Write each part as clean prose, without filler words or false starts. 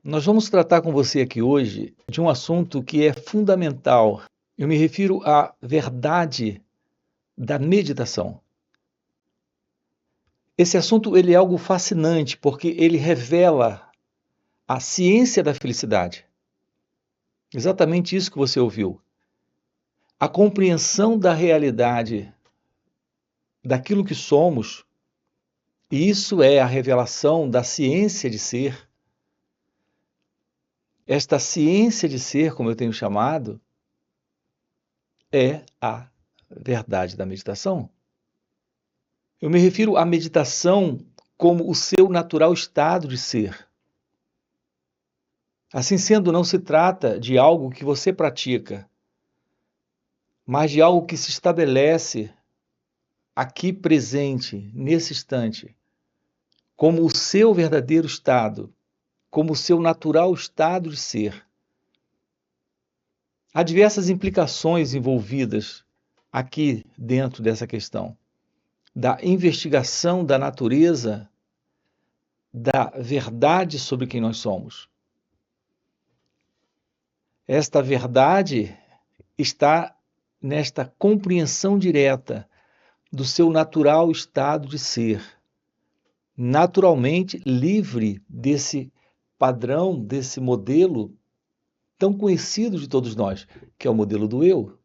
Nós vamos tratar com você aqui hoje de um assunto que é fundamental. Eu me refiro à verdade da meditação. Esse assunto ele é algo fascinante porque ele revela a ciência da felicidade. Exatamente isso que você ouviu. A compreensão da realidade daquilo que somos, e isso é a revelação da ciência de ser. Esta ciência de ser, como eu tenho chamado, é a verdade da meditação. Eu me refiro à meditação como o seu natural estado de ser. Assim sendo, não se trata de algo que você pratica, mas de algo que se estabelece aqui presente, nesse instante, como o seu verdadeiro estado, como o seu natural estado de ser. Há diversas implicações envolvidas aqui dentro dessa questão, da investigação da natureza, da verdade sobre quem nós somos. Esta verdade está nesta compreensão direta do seu natural estado de ser, naturalmente livre desse padrão, desse modelo tão conhecido de todos nós, que é o modelo do eu,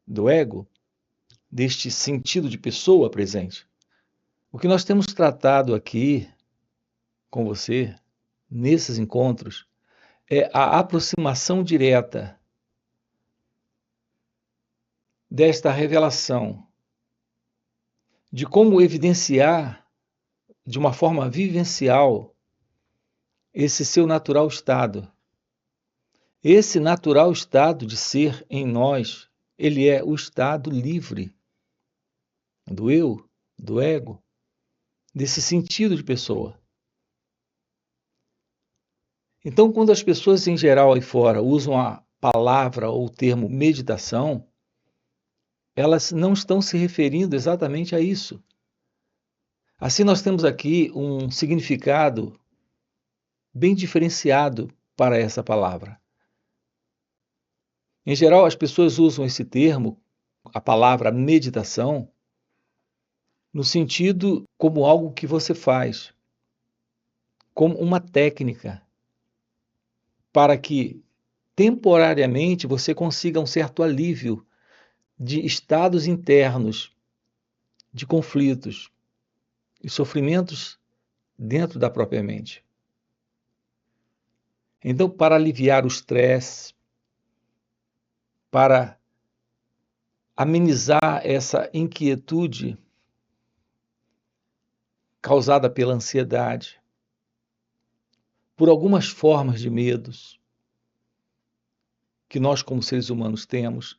do ego, deste sentido de pessoa presente. O que nós temos tratado aqui com você, nesses encontros, é a aproximação direta desta revelação de como evidenciar de uma forma vivencial esse seu natural estado. Esse natural estado de ser em nós, ele é o estado livre do eu, do ego, desse sentido de pessoa. Então, quando as pessoas em geral aí fora usam a palavra ou o termo meditação, elas não estão se referindo exatamente a isso. Assim, nós temos aqui um significado bem diferenciado para essa palavra. Em geral, as pessoas usam esse termo, a palavra meditação, no sentido como algo que você faz, como uma técnica, para que temporariamente você consiga um certo alívio de estados internos, de conflitos e sofrimentos dentro da própria mente. Então, para aliviar o estresse, para amenizar essa inquietude causada pela ansiedade, por algumas formas de medos que nós, como seres humanos, temos.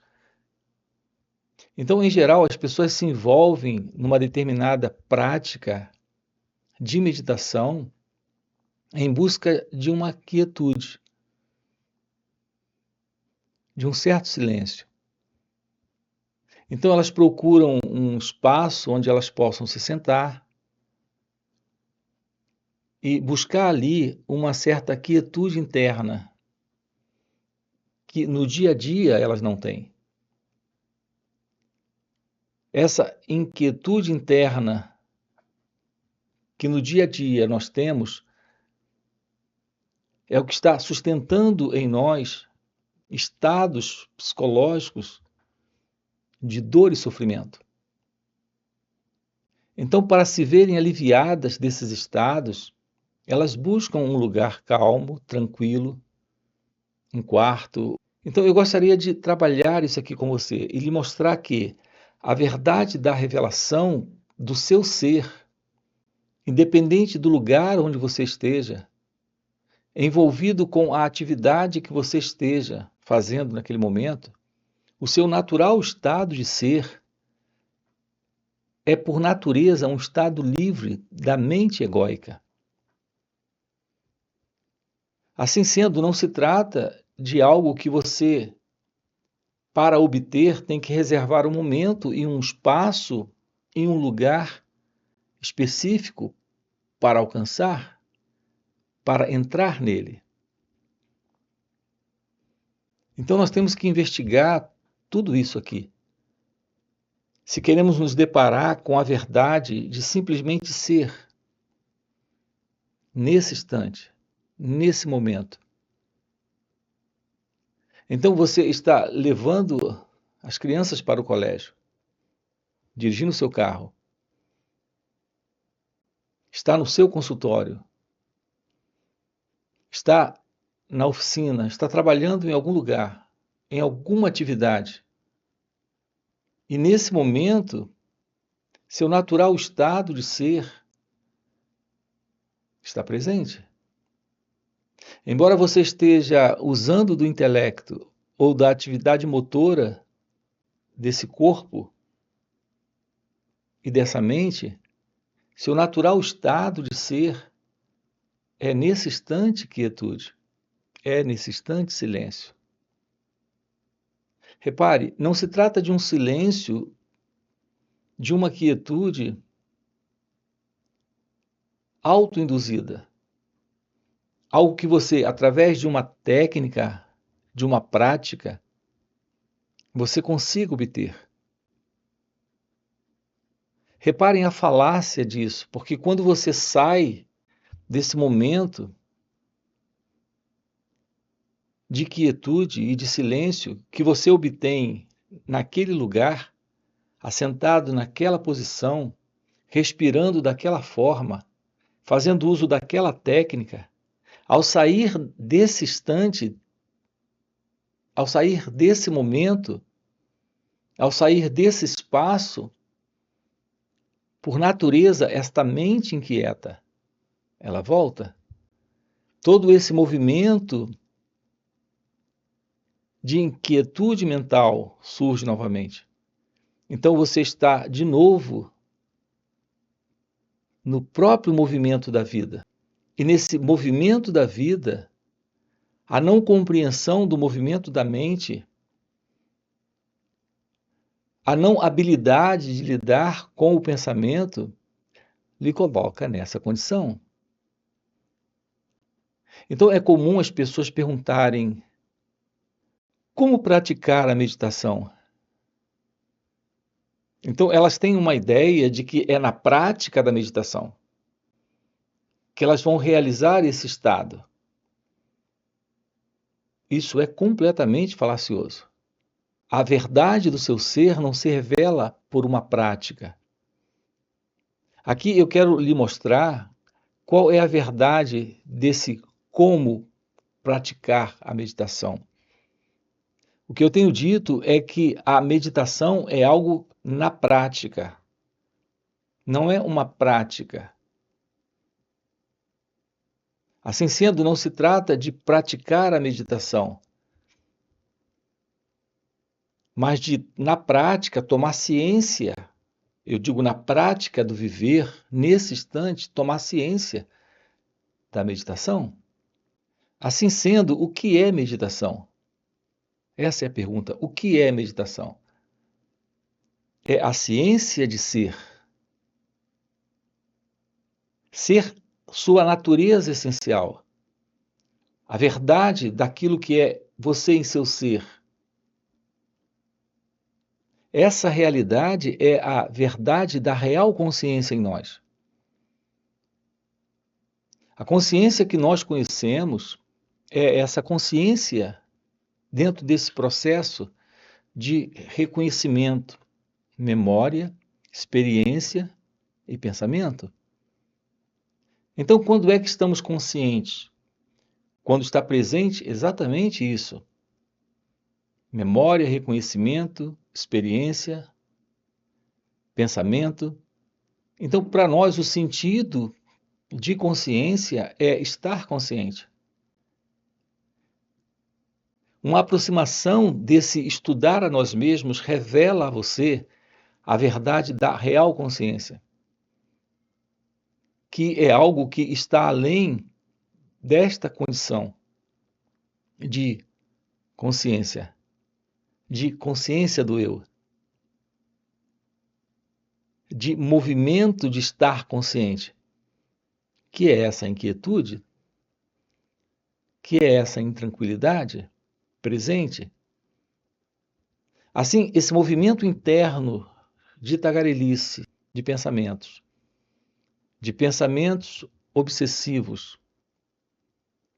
Então, em geral, as pessoas se envolvem numa determinada prática de meditação em busca de uma quietude, de um certo silêncio. Então, elas procuram um espaço onde elas possam se sentar e buscar ali uma certa quietude interna, que no dia a dia elas não têm. Essa inquietude interna que no dia a dia nós temos é o que está sustentando em nós estados psicológicos de dor e sofrimento. Então, para se verem aliviadas desses estados, elas buscam um lugar calmo, tranquilo, um quarto. Então, eu gostaria de trabalhar isso aqui com você e lhe mostrar que a verdade da revelação do seu ser, independente do lugar onde você esteja, envolvido com a atividade que você esteja fazendo naquele momento, o seu natural estado de ser é, por natureza, um estado livre da mente egóica. Assim sendo, não se trata de algo que você, para obter, tem que reservar um momento e um espaço em um lugar específico para alcançar, para entrar nele. Então nós temos que investigar tudo isso aqui. Se queremos nos deparar com a verdade de simplesmente ser, nesse instante, nesse momento. Então você está levando as crianças para o colégio, dirigindo o seu carro, está no seu consultório, está na oficina, está trabalhando em algum lugar, em alguma atividade. E nesse momento, seu natural estado de ser está presente. Embora você esteja usando do intelecto ou da atividade motora desse corpo e dessa mente, seu natural estado de ser é nesse instante quietude, é nesse instante silêncio. Repare, não se trata de um silêncio, de uma quietude autoinduzida. Algo que você, através de uma técnica, de uma prática, você consiga obter. Reparem a falácia disso, porque quando você sai desse momento de quietude e de silêncio que você obtém naquele lugar, assentado naquela posição, respirando daquela forma, fazendo uso daquela técnica, ao sair desse instante, ao sair desse momento, ao sair desse espaço, por natureza, esta mente inquieta, ela volta. Todo esse movimento de inquietude mental surge novamente. Então você está de novo no próprio movimento da vida. E nesse movimento da vida, a não compreensão do movimento da mente, a não habilidade de lidar com o pensamento, lhe coloca nessa condição. Então é comum as pessoas perguntarem: como praticar a meditação? Então elas têm uma ideia de que é na prática da meditação que elas vão realizar esse estado. Isso é completamente falacioso. A verdade do seu ser não se revela por uma prática. Aqui eu quero lhe mostrar qual é a verdade desse como praticar a meditação. O que eu tenho dito é que a meditação é algo na prática, não é uma prática. Assim sendo, não se trata de praticar a meditação, mas de, na prática, tomar ciência. Eu digo na prática do viver, nesse instante, tomar ciência da meditação. Assim sendo, o que é meditação? Essa é a pergunta. O que é meditação? É a ciência de ser. Ser sua natureza essencial. A verdade daquilo que é você em seu ser. Essa realidade é a verdade da real consciência em nós. A consciência que nós conhecemos é essa consciência dentro desse processo de reconhecimento, memória, experiência e pensamento. Então, quando é que estamos conscientes? Quando está presente exatamente isso. Memória, reconhecimento, experiência, pensamento. Então, para nós, o sentido de consciência é estar consciente. Uma aproximação desse estudar a nós mesmos revela a você a verdade da real consciência, que é algo que está além desta condição de consciência do eu, de movimento de estar consciente, que é essa inquietude, que é essa intranquilidade, presente. Assim, esse movimento interno de tagarelice de pensamentos obsessivos,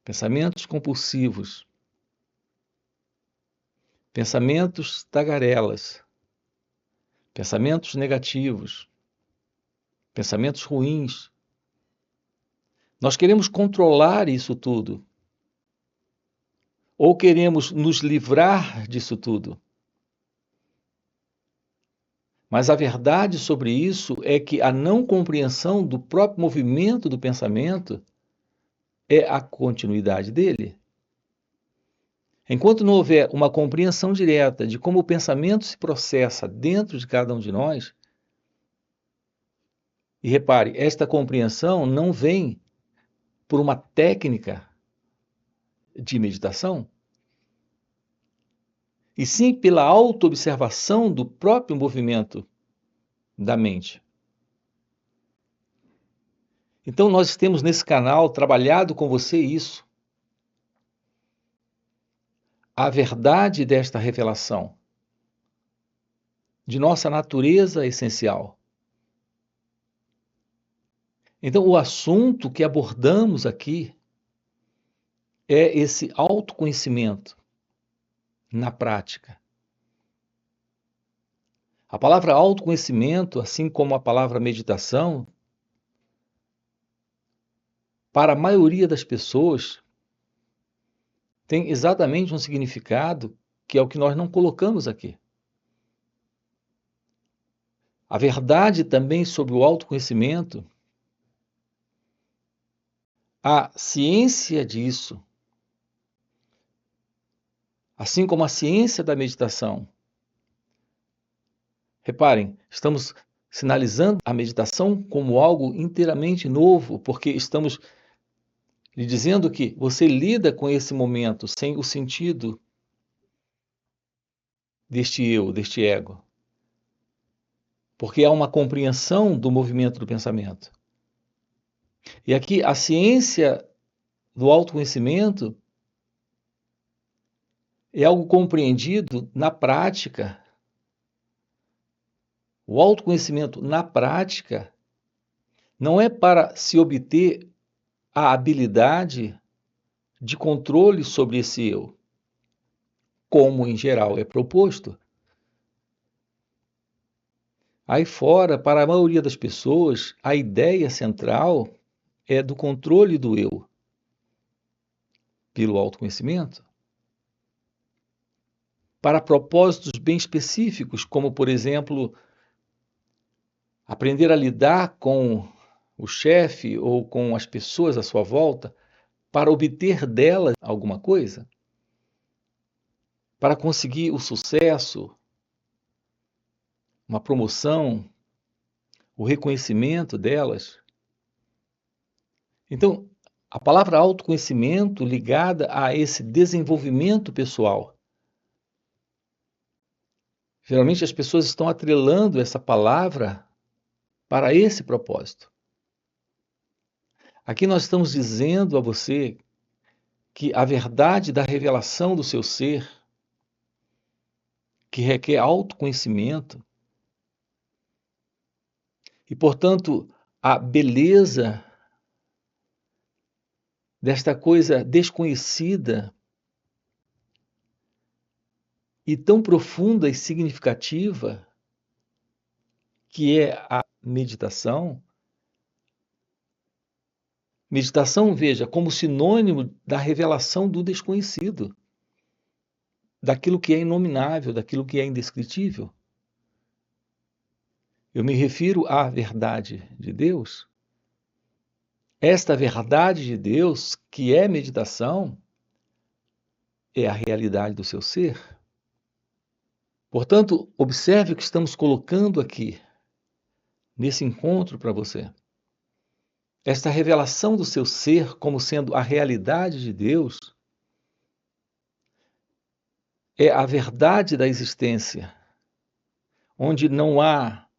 pensamentos compulsivos, pensamentos tagarelas, pensamentos negativos, pensamentos ruins. Nós queremos controlar isso tudo, ou queremos nos livrar disso tudo. Mas a verdade sobre isso é que a não compreensão do próprio movimento do pensamento é a continuidade dele. Enquanto não houver uma compreensão direta de como o pensamento se processa dentro de cada um de nós, e repare, esta compreensão não vem por uma técnica de meditação, e sim pela autoobservação do próprio movimento da mente. Então nós temos nesse canal trabalhado com você isso. A verdade desta revelação de nossa natureza essencial. Então o assunto que abordamos aqui é esse autoconhecimento na prática. A palavra autoconhecimento, assim como a palavra meditação, para a maioria das pessoas, tem exatamente um significado que é o que nós não colocamos aqui. A verdade também sobre o autoconhecimento, a ciência disso, assim como a ciência da meditação. Reparem, estamos sinalizando a meditação como algo inteiramente novo, porque estamos lhe dizendo que você lida com esse momento sem o sentido deste eu, deste ego. Porque há uma compreensão do movimento do pensamento. E aqui a ciência do autoconhecimento é algo compreendido na prática. O autoconhecimento na prática não é para se obter a habilidade de controle sobre esse eu, como em geral é proposto. Aí fora, para a maioria das pessoas, a ideia central é do controle do eu pelo autoconhecimento, para propósitos bem específicos, como, por exemplo, aprender a lidar com o chefe ou com as pessoas à sua volta para obter delas alguma coisa, para conseguir o sucesso, uma promoção, o reconhecimento delas. Então, a palavra autoconhecimento ligada a esse desenvolvimento pessoal. Geralmente as pessoas estão atrelando essa palavra para esse propósito. Aqui nós estamos dizendo a você que a verdade da revelação do seu ser, que requer autoconhecimento, e, portanto, a beleza desta coisa desconhecida e tão profunda e significativa que é a meditação. Meditação, veja, como sinônimo da revelação do desconhecido, daquilo que é inominável, daquilo que é indescritível. Eu me refiro à verdade de Deus. Esta verdade de Deus, que é meditação, é a realidade do seu ser. Portanto, observe o que estamos colocando aqui, nesse encontro para você. Esta revelação do seu ser como sendo a realidade de Deus é a verdade da existência, onde não há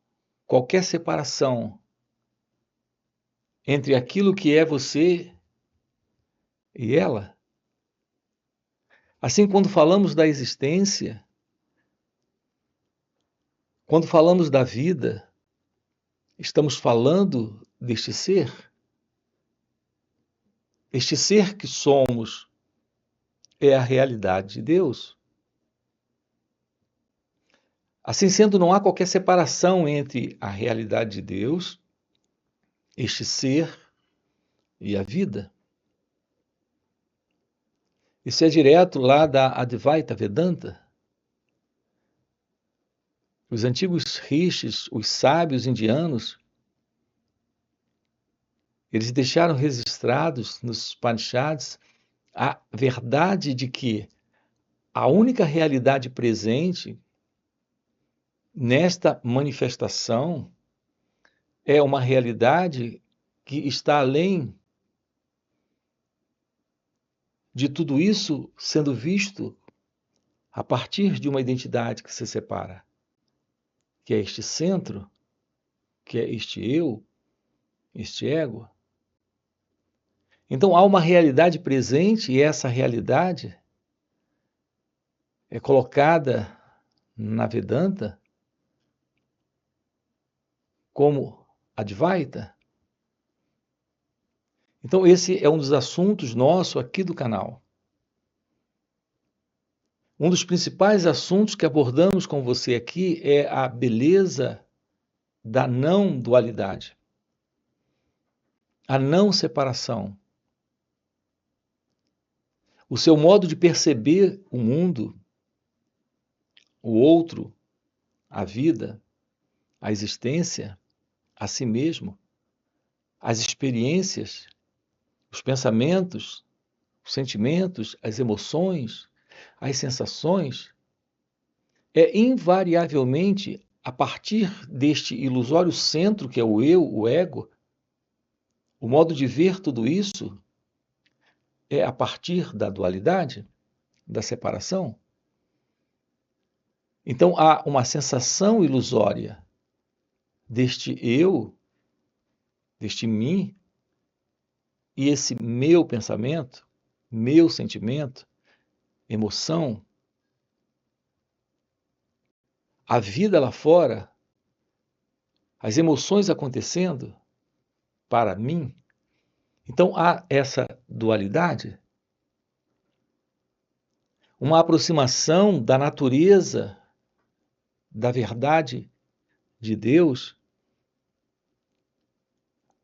qualquer separação entre aquilo que é você e ela. Assim, quando falamos da existência, quando falamos da vida, estamos falando deste ser? Este ser que somos é a realidade de Deus. Assim sendo, não há qualquer separação entre a realidade de Deus, este ser e a vida. Isso é direto lá da Advaita Vedanta. Os antigos rishis, os sábios indianos, eles deixaram registrados nos Upanishads a verdade de que a única realidade presente nesta manifestação é uma realidade que está além de tudo isso sendo visto a partir de uma identidade que se separa, que é este centro, que é este eu, este ego. Então há uma realidade presente e essa realidade é colocada na Vedanta como Advaita. Então esse é um dos assuntos nosso aqui do canal. Um dos principais assuntos que abordamos com você aqui é a beleza da não dualidade, a não separação. O seu modo de perceber o mundo, o outro, a vida, a existência, a si mesmo, as experiências, os pensamentos, os sentimentos, as emoções, as sensações, é invariavelmente a partir deste ilusório centro que é o eu, o ego, o modo de ver tudo isso é a partir da dualidade, da separação. Então há uma sensação ilusória deste eu, deste mim, e esse meu pensamento, meu sentimento, emoção, a vida lá fora, as emoções acontecendo para mim. Então há essa dualidade, uma aproximação da natureza, da verdade de Deus.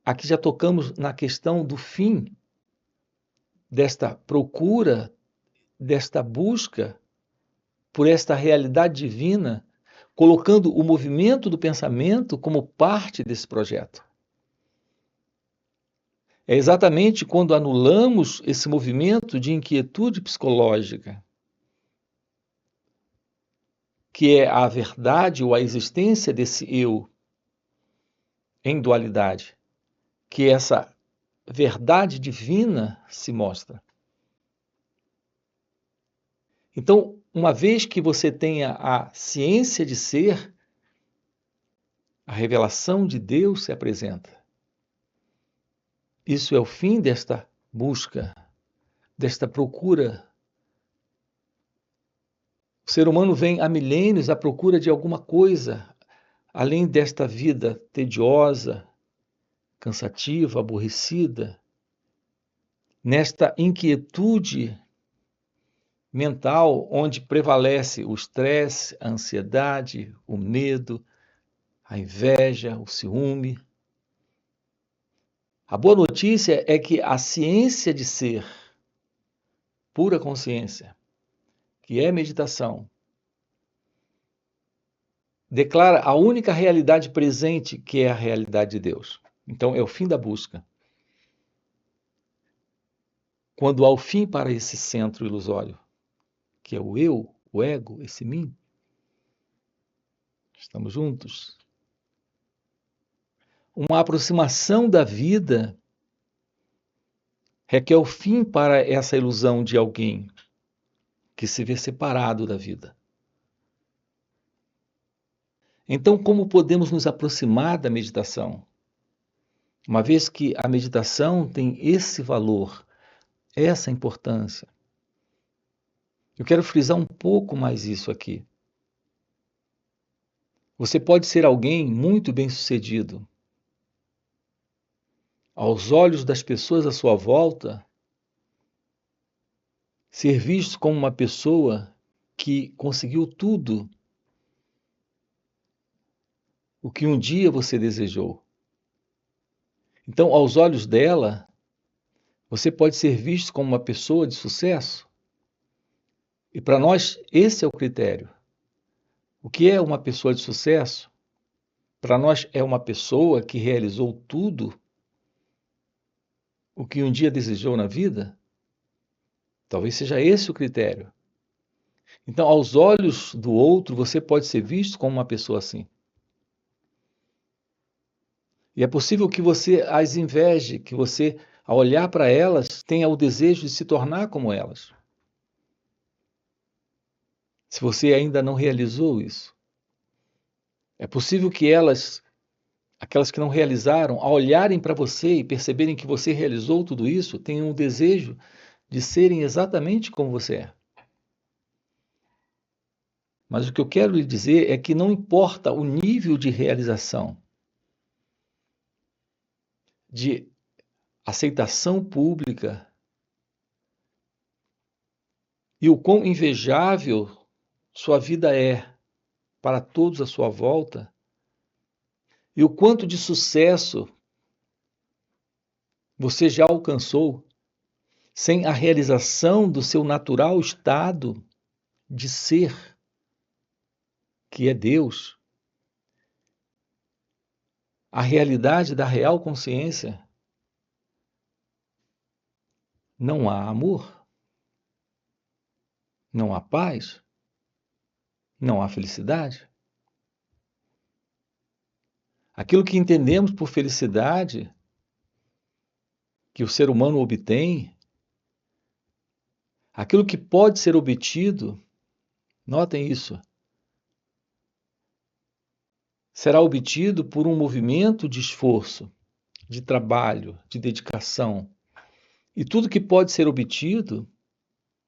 Aqui já tocamos na questão do fim desta procura, desta busca por esta realidade divina, colocando o movimento do pensamento como parte desse projeto. É exatamente quando anulamos esse movimento de inquietude psicológica, que é a verdade ou a existência desse eu em dualidade, que essa verdade divina se mostra. Então, uma vez que você tenha a ciência de ser, a revelação de Deus se apresenta. Isso é o fim desta busca, desta procura. O ser humano vem há milênios à procura de alguma coisa, além desta vida tediosa, cansativa, aborrecida, nesta inquietude mental onde prevalece o estresse, a ansiedade, o medo, a inveja, o ciúme. A boa notícia é que a ciência de ser, pura consciência, que é meditação, declara a única realidade presente, que é a realidade de Deus. Então é o fim da busca. Quando há o fim para esse centro ilusório, que é o eu, o ego, esse mim, estamos juntos. Uma aproximação da vida requer o fim para essa ilusão de alguém que se vê separado da vida. Então, como podemos nos aproximar da meditação? Uma vez que a meditação tem esse valor, essa importância. Eu quero frisar um pouco mais isso aqui. Você pode ser alguém muito bem-sucedido. Aos olhos das pessoas à sua volta, ser visto como uma pessoa que conseguiu tudo o que um dia você desejou. Então, aos olhos dela, você pode ser visto como uma pessoa de sucesso. E para nós, esse é o critério. O que é uma pessoa de sucesso? Para nós, é uma pessoa que realizou tudo o que um dia desejou na vida? Talvez seja esse o critério. Então, aos olhos do outro, você pode ser visto como uma pessoa assim. E é possível que você as inveje, que você, ao olhar para elas, tenha o desejo de se tornar como elas. Se você ainda não realizou isso. É possível que elas, aquelas que não realizaram, ao olharem para você e perceberem que você realizou tudo isso, tenham o desejo de serem exatamente como você é. Mas o que eu quero lhe dizer é que não importa o nível de realização, de aceitação pública e o quão invejável sua vida é para todos à sua volta, e o quanto de sucesso você já alcançou sem a realização do seu natural estado de ser, que é Deus, a realidade da real consciência, não há amor, não há paz, não há felicidade. Aquilo que entendemos por felicidade, que o ser humano obtém, aquilo que pode ser obtido, notem isso, será obtido por um movimento de esforço, de trabalho, de dedicação. E tudo que pode ser obtido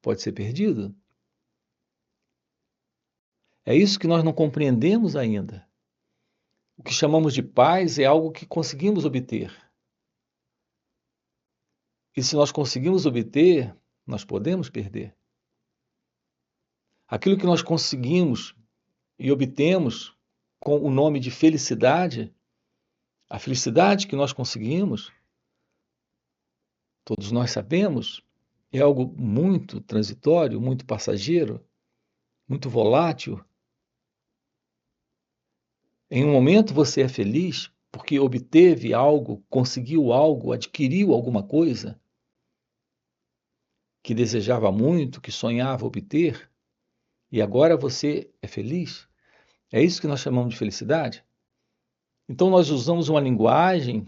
pode ser perdido. É isso que nós não compreendemos ainda. O que chamamos de paz é algo que conseguimos obter. E se nós conseguimos obter, nós podemos perder. Aquilo que nós conseguimos e obtemos com o nome de felicidade, a felicidade que nós conseguimos, todos nós sabemos, é algo muito transitório, muito passageiro, muito volátil. Em um momento você é feliz porque obteve algo, conseguiu algo, adquiriu alguma coisa que desejava muito, que sonhava obter, e agora você é feliz. É isso que nós chamamos de felicidade? Então nós usamos uma linguagem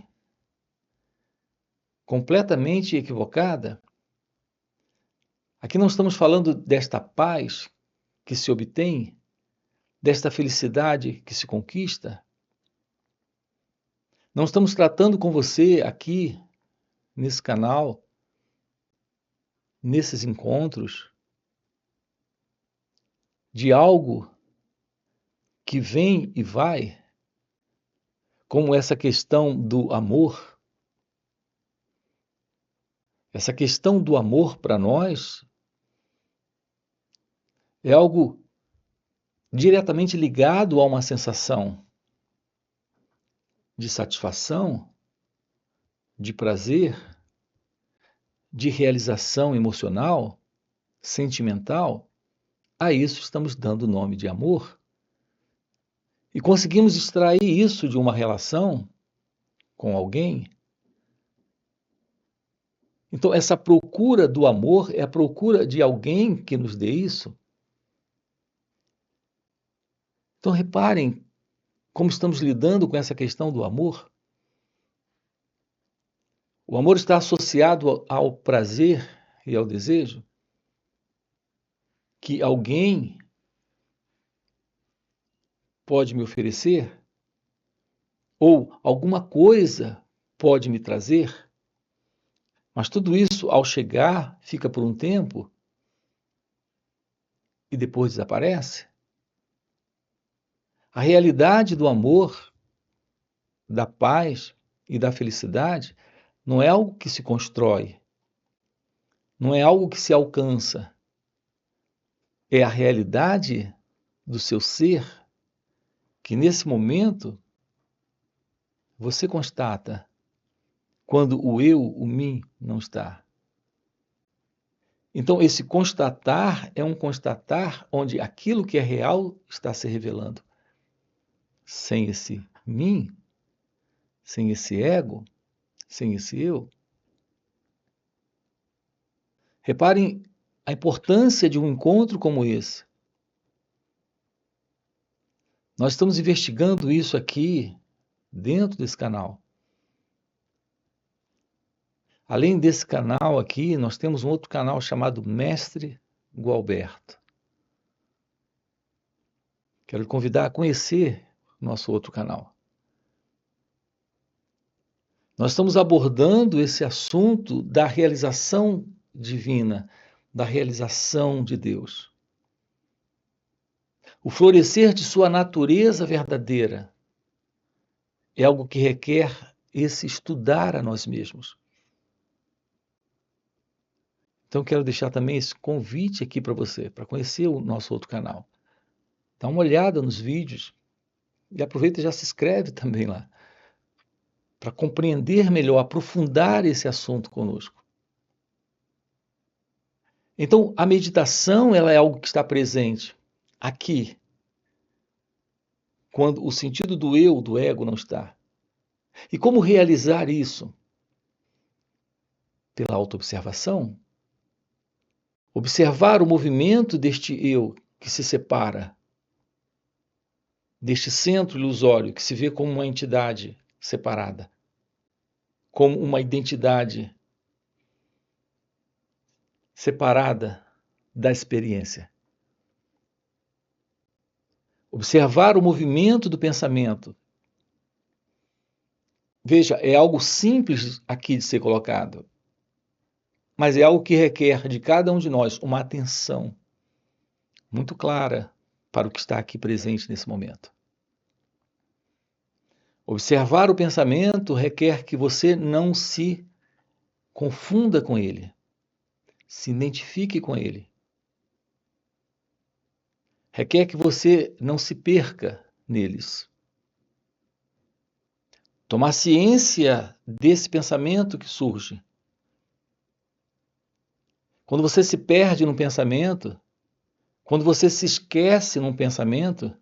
completamente equivocada. Aqui não estamos falando desta paz que se obtém, desta felicidade que se conquista. Não estamos tratando com você aqui, nesse canal, nesses encontros, de algo que vem e vai, como essa questão do amor. Essa questão do amor para nós é algo diretamente ligado a uma sensação de satisfação, de prazer, de realização emocional, sentimental. A isso estamos dando o nome de amor. E conseguimos extrair isso de uma relação com alguém. Então, essa procura do amor é a procura de alguém que nos dê isso. Então, reparem como estamos lidando com essa questão do amor. O amor está associado ao prazer e ao desejo que alguém pode me oferecer ou alguma coisa pode me trazer, mas tudo isso, ao chegar, fica por um tempo depois desaparece? A realidade do amor, da paz e da felicidade não é algo que se constrói, não é algo que se alcança. É a realidade do seu ser que, nesse momento, você constata quando o eu, o mim, não está. Então, esse constatar é um constatar onde aquilo que é real está se revelando. Sem esse mim, sem esse ego, sem esse eu. Reparem a importância de um encontro como esse. Nós estamos investigando isso aqui dentro desse canal. Além desse canal aqui, nós temos um outro canal chamado Mestre Gualberto. Quero lhe convidar a conhecer nosso outro canal. Nós estamos abordando esse assunto da realização divina, da realização de Deus. O florescer de sua natureza verdadeira é algo que requer esse estudar a nós mesmos. Então, quero deixar também esse convite aqui para você, para conhecer o nosso outro canal. Dá uma olhada nos vídeos e aproveita e já se inscreve também lá, para compreender melhor, aprofundar esse assunto conosco. Então, a meditação ela é algo que está presente aqui, quando o sentido do eu, do ego, não está. E como realizar isso? Pela autoobservação. Observar o movimento deste eu que se separa, deste centro ilusório que se vê como uma entidade separada, como uma identidade separada da experiência. Observar o movimento do pensamento. Veja, é algo simples aqui de ser colocado, mas é algo que requer de cada um de nós uma atenção muito clara para o que está aqui presente nesse momento. Observar o pensamento requer que você não se confunda com ele, se identifique com ele. Requer que você não se perca neles. Tomar ciência desse pensamento que surge. Quando você se perde num pensamento, quando você se esquece num pensamento,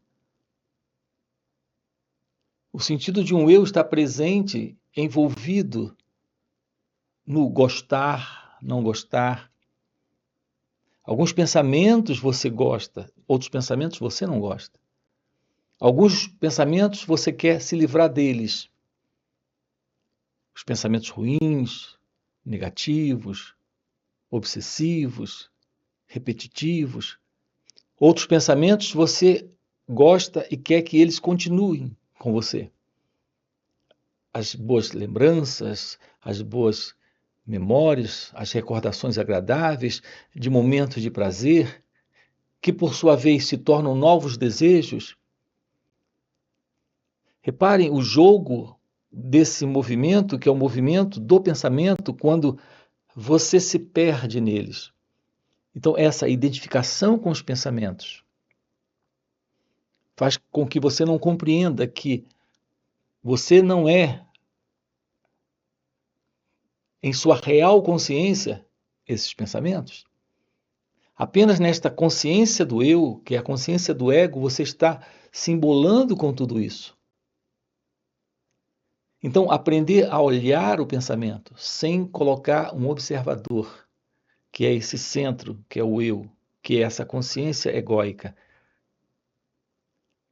o sentido de um eu está presente, envolvido no gostar, não gostar. Alguns pensamentos você gosta, outros pensamentos você não gosta. Alguns pensamentos você quer se livrar deles. Os pensamentos ruins, negativos, obsessivos, repetitivos. Outros pensamentos você gosta e quer que eles continuem com você. As boas lembranças, as boas memórias, as recordações agradáveis de momentos de prazer, que por sua vez se tornam novos desejos. Reparem o jogo desse movimento, que é o movimento do pensamento, quando você se perde neles. Então, essa identificação com os pensamentos faz com que você não compreenda que você não é, em sua real consciência, esses pensamentos. Apenas nesta consciência do eu, que é a consciência do ego, você está se embolando com tudo isso. Então, aprender a olhar o pensamento sem colocar um observador, que é esse centro, que é o eu, que é essa consciência egóica,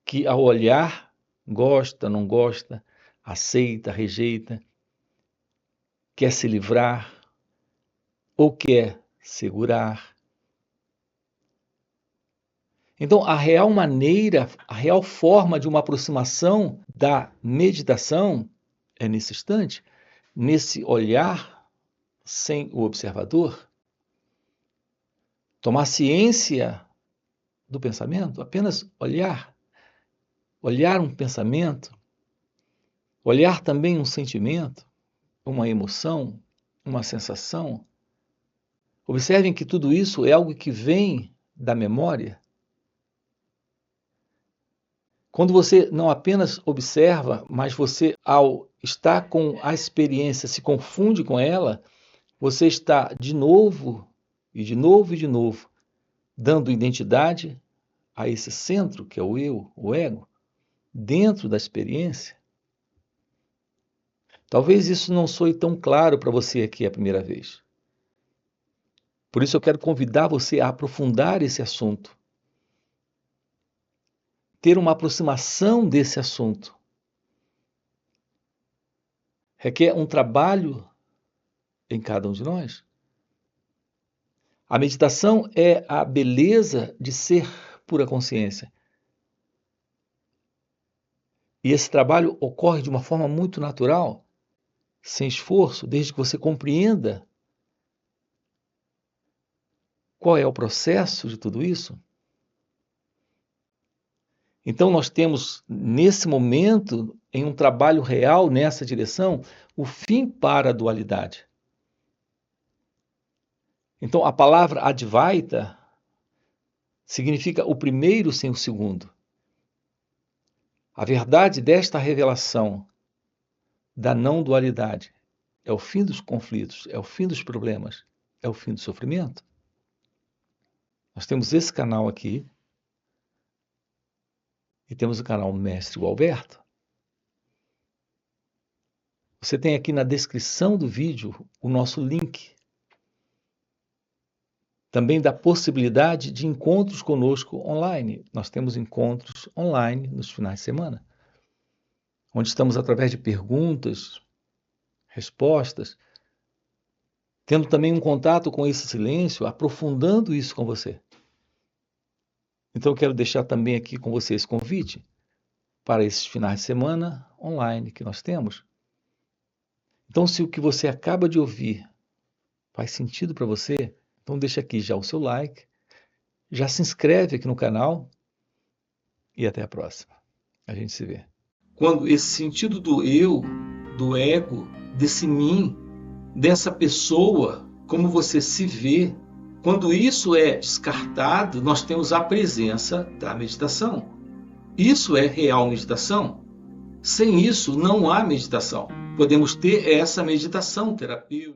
que ao olhar, gosta, não gosta, aceita, rejeita, quer se livrar ou quer segurar. Então, a real maneira, a real forma de uma aproximação da meditação é nesse instante, nesse olhar sem o observador, tomar ciência do pensamento, apenas olhar. Olhar um pensamento, olhar também um sentimento, uma emoção, uma sensação. Observem que tudo isso é algo que vem da memória. Quando você não apenas observa, mas você, ao estar com a experiência, se confunde com ela, você está de novo, e de novo, e de novo, dando identidade a esse centro, que é o eu, o ego, dentro da experiência. Talvez isso não soe tão claro para você aqui a primeira vez. Por isso eu quero convidar você a aprofundar esse assunto. Ter uma aproximação desse assunto. Requer um trabalho em cada um de nós. A meditação é a beleza de ser pura consciência. E esse trabalho ocorre de uma forma muito natural, sem esforço, desde que você compreenda qual é o processo de tudo isso. Então nós temos, nesse momento, em um trabalho real nessa direção, o fim para a dualidade. Então a palavra Advaita significa o primeiro sem o segundo. A verdade desta revelação da não dualidade é o fim dos conflitos, é o fim dos problemas, é o fim do sofrimento. Nós temos esse canal aqui e temos o canal Mestre Gualberto. Você tem aqui na descrição do vídeo o nosso link. Também dá possibilidade de encontros conosco online. Nós temos encontros online nos finais de semana, onde estamos através de perguntas, respostas, tendo também um contato com esse silêncio, aprofundando isso com você. Então eu quero deixar também aqui com você esse convite para esses finais de semana online que nós temos. Então, se o que você acaba de ouvir faz sentido para você, então deixa aqui já o seu like, já se inscreve aqui no canal e até a próxima. A gente se vê. Quando esse sentido do eu, do ego, desse mim, dessa pessoa, como você se vê, quando isso é descartado, nós temos a presença da meditação. Isso é real meditação. Sem isso, não há meditação. Podemos ter essa meditação terapêutica.